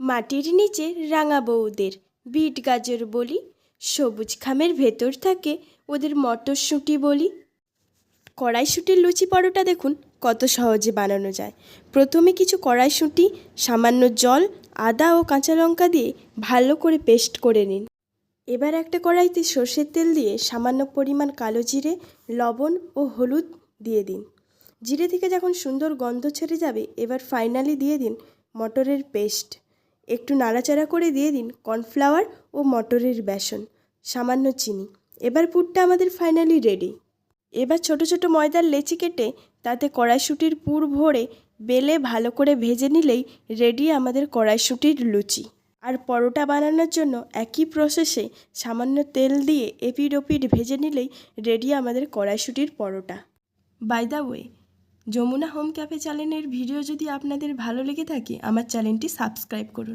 মাটির নিচে রাঙা বউদের বিট গাজর বলি, সবুজ খামের ভেতর থাকে ওদের মটরশুঁটি বলি। কড়াইশুঁটির লুচি পরোটা দেখুন কত সহজে বানানো যায়। প্রথমে কিছু কড়াইশুঁটি, সামান্য জল, আদা ও কাঁচা লঙ্কা দিয়ে ভালো করে পেস্ট করে নিন। এবার একটা কড়াইতে সর্ষের তেল দিয়ে সামান্য পরিমাণ কালো জিরে, লবণ ও হলুদ দিয়ে দিন। জিরে থেকে যখন সুন্দর গন্ধ ছেড়ে যাবে, এবার ফাইনালি দিয়ে দিন মটরের পেস্ট। একটু নাড়াচাড়া করে দিয়ে দিন কর্নফ্লাওয়ার ও মটরের বেসন, সামান্য চিনি। এবার পুরটা আমাদের ফাইনালি রেডি। এবার ছোট ছোট ময়দার লেচি কেটে তাতে কড়াইশুঁটির পুর ভরে বেলে ভালো করে ভেজে নিলেই রেডি আমাদের কড়াইশুঁটির লুচি। আর পরোটা বানানোর জন্য একই প্রসেসে সামান্য তেল দিয়ে এপিঠ ওপিঠ ভেজে নিলেই রেডি আমাদের কড়াইশুঁটির paratha. By the way, Jamuna home cafe চ্যানেলের ভিডিও যদি আপনাদের ভালো লেগে থাকে, আমার চ্যানেলটি সাবস্ক্রাইব করুন।